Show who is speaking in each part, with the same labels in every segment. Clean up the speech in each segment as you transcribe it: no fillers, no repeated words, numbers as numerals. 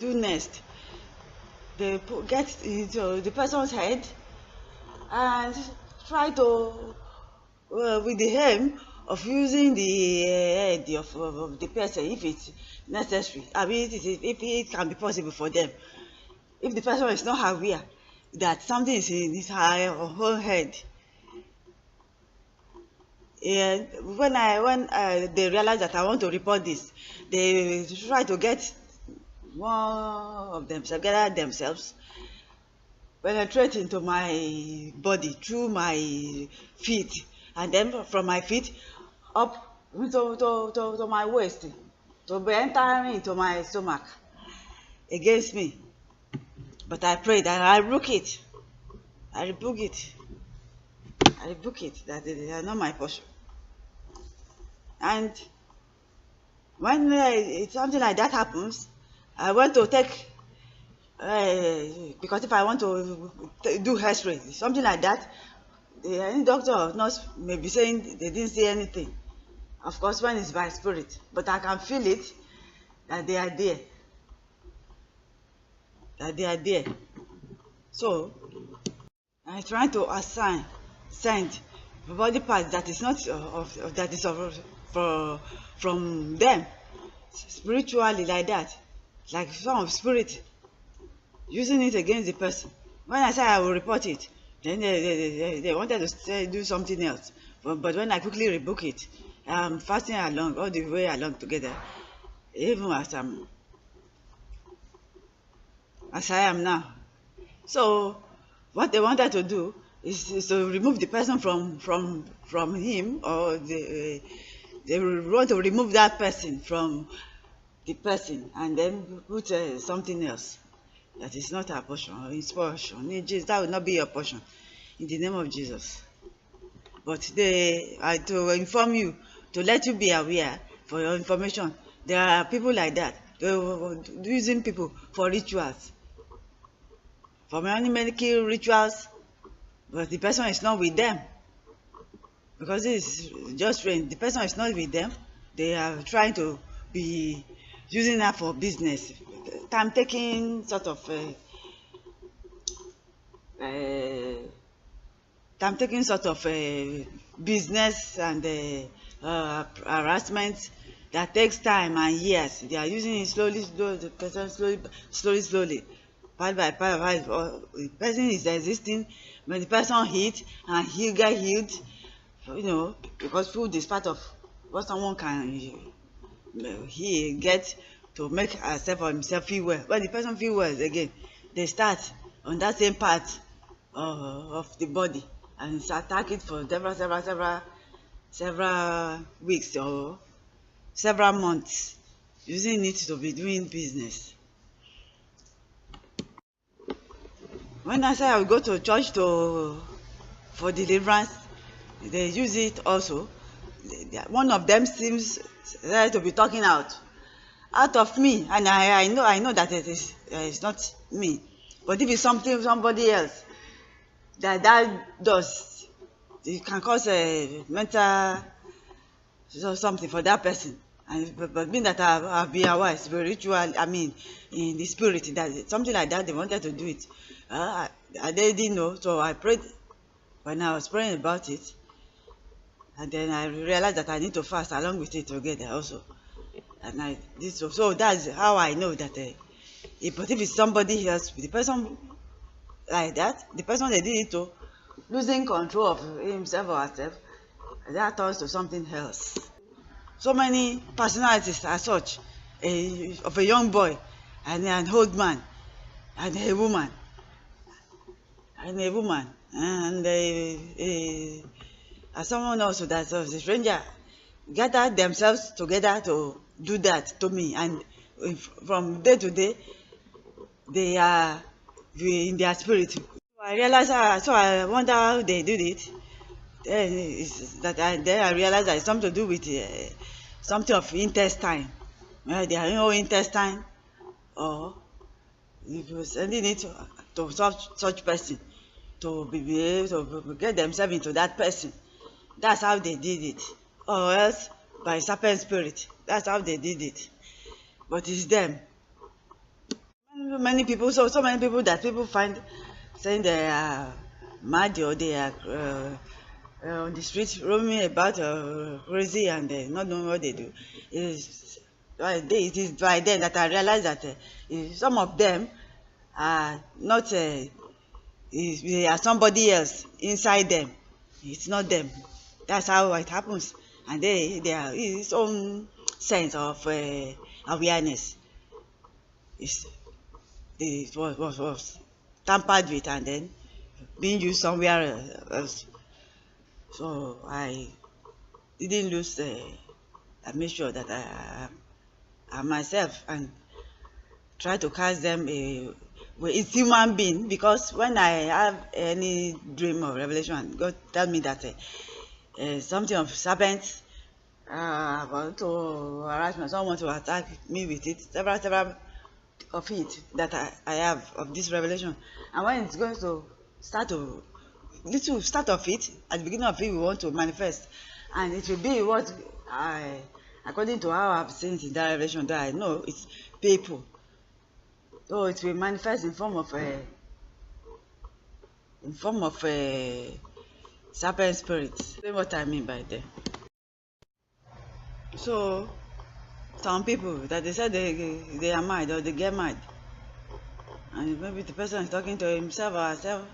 Speaker 1: do next, they get into the person's head and try to, with the aim of using the head of the person if it's necessary. I mean, if it can be possible for them. If the person is not aware that something is in his whole head. And when they realize that I want to report this, they try to get one of themselves, gather themselves, penetrate into my body through my feet, and then from my feet up to my waist, to be entering into my stomach against me. But I prayed and I rebuke it. I rebuke it. I rebuke it that they are not my portion. And when something like that happens, I want to take, because if I want to do X-ray, something like that, any doctor or nurse may be saying they didn't see anything. Of course, when it's by spirit, but I can feel it, that they are there. That they are there. So, I'm trying to send the body part that is not from them, spiritually, like that, like some of spirit, using it against the person. When I say I will report it, then they wanted to do something else. But when I quickly rebuke it, I'm fasting along, all the way along together, even as I am now. So what they wanted to do is to remove the person from him, or they want to remove that person from the person and then put something else that is not our portion, or his portion. That will not be your portion, in the name of Jesus. But they are to inform you, to let you be aware, for your information. There are people like that. They're using people for rituals, for many medical rituals, but the person is not with them. Because this is just when the person is not with them, they are trying to be using that for business. Time-taking sort of business and harassment that takes time and years. They are using it slowly, the person slowly, part by part. The person is existing, when the person hit and he get healed, because food is part of what someone can get to make herself or himself feel well. When the person feel well again, they start on that same part of the body and attack it for several weeks or several months, using it to be doing business. When I say I will go to church for deliverance, they use it also. One of them seems to be talking out of me, and I know that it's not me. But if it's somebody else that does, it can cause a mental something for that person. But being that I've been aware, spiritual, in the spirit, that something like that, they wanted to do it. They didn't know, so I prayed. When I was praying about it, and then I realized that I need to fast along with it together also. And so that's how I know that. But if it's somebody else, the person like that, the person they did it to, losing control of himself or herself, that turns to something else. So many personalities are such, of a young boy, and an old man, and a woman, and someone also that's a stranger, gather themselves together to do that to me, and from day to day, they are in their spirit. So I realized, so I wonder how they did it. Then I realized that it's something to do with something of intestine. They are no intestine, or if you're sending it to such person to be able to get themselves into that person. That's how they did it. Or else by serpent spirit. That's how they did it. But it's them. many people, so many people that people find saying they are mad or they are on the street roaming about crazy and not knowing what they do. It is by then that I realized that some of them are not, they are somebody else inside them. It's not them. That's how it happens. And they are his own sense of awareness. It was tampered with and then being used somewhere else. So I didn't lose. I made sure that I myself and try to cast them it's human being, because when I have any dream or revelation, God tell me that something of serpents want to harass me, someone want to attack me with it, several of it that I have of this revelation. And when it's going to start of it, at the beginning of it, we want to manifest, and it will be what according to how I've seen it in that revelation, that I know it's people. So it will manifest in form of serpent spirits. See what I mean by that. So some people that they said they are mad or they get mad, and maybe the person is talking to himself or herself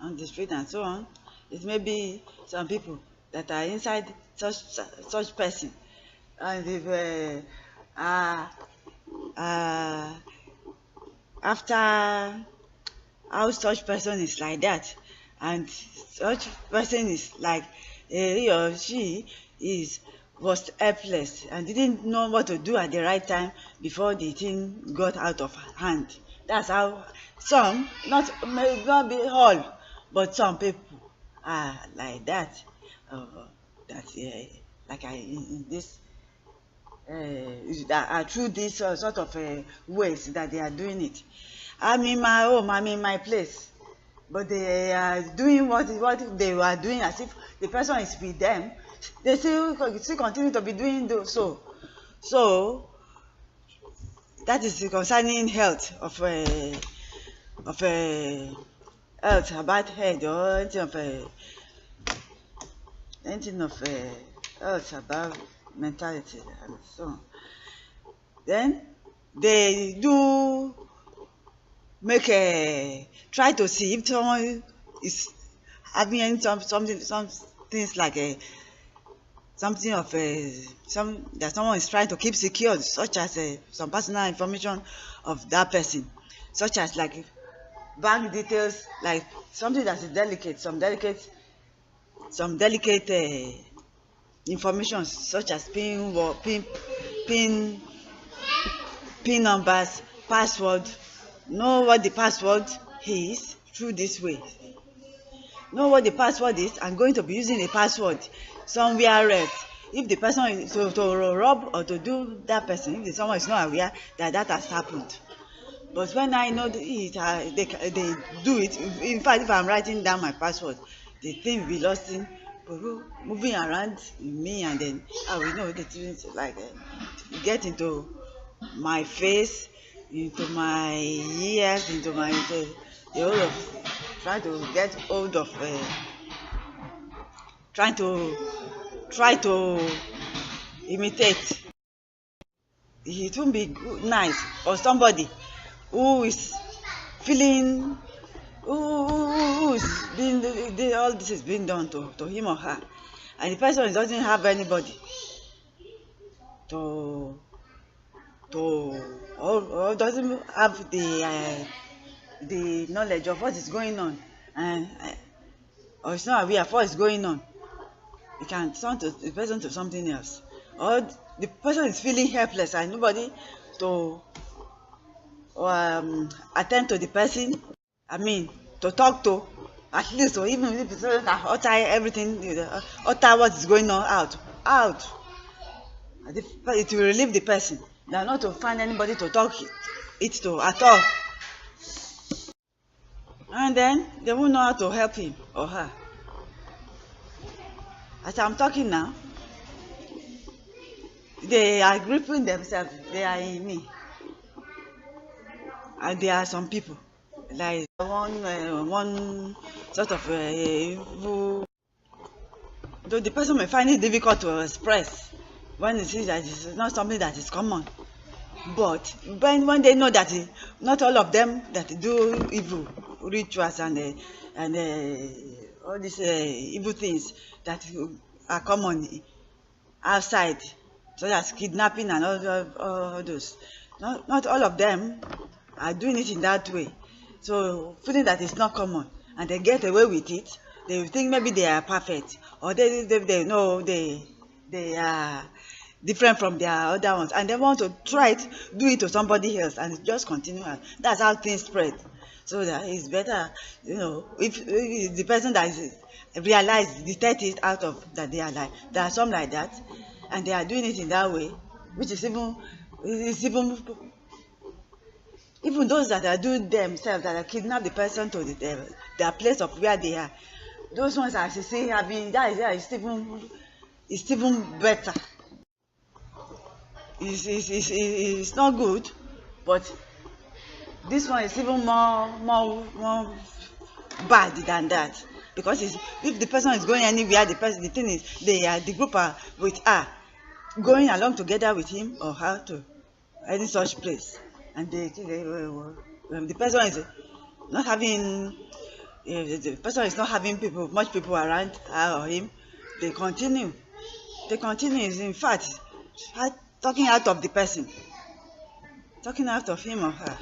Speaker 1: on the street and so on. It may be some people that are inside such person, and if after how such person is like that, and such person is like he or she was helpless and didn't know what to do at the right time before the thing got out of hand. That's how some, may not be all, but some people are like that. Like in this that are through this sort of ways that they are doing it. I'm in my home, I'm in my place, but they are doing what they were doing as if the person is with them. They still continue to be doing so. So that is concerning health of health, about head or anything of health about mentality and so on. Then they do make try to see if someone is having any some things like something of that someone is trying to keep secure, such as some personal information of that person, such as like bank details, like something that is delicate, some delicate information, such as pin numbers, password. Know what the password is through this way. Know what the password is. I'm going to be using a password somewhere else. If the person is to rob or to do that person, if someone is not aware that has happened. But when I know it, they do it. In fact, if I'm writing down my password, the thing will be lost in moving around me, and then I will know the things like get into my face, into my ears, into my the whole of trying to get hold of try to imitate. It won't be nice for somebody who is feeling who is being all this is being done to him or her, and the person doesn't have anybody to or doesn't have the knowledge of what is going on, and or is not aware of what is going on. It can turn the person to something else, or the person is feeling helpless and nobody to attend to the person. I mean, to talk to, at least, or even if the person can utter everything, utter what is going on out. It will relieve the person. They are not to find anybody to talk it to at all. And then they won't know how to help him or her. As I'm talking now, they are gripping themselves. They are in me. And there are some people, like one sort of evil, though the person may find it difficult to express when it sees that it's not something that is common. But when they know that not all of them that do evil rituals and all these evil things that are common outside, such as kidnapping and all those, not all of them are doing it in that way. So feeling that it's not common and they get away with it, they think maybe they are perfect, or they know they are different from their other ones, and they want to try to do it to somebody else, and it just continue. And that's how things spread. So that it's better, if the person that is realize, detect it out of that they are like, there are some like that, and they are doing it in that way, which is even those that are doing themselves, that are kidnap the person to their place of where they are. Those ones are still having that is even better. It's not good, but this one is even more bad than that, because if the person is going anywhere, the thing is the group are with her, going along together with him or her to any such place, and the person is not having much people around her or him. They continue. In fact, talking out of the person, talking out of him or her.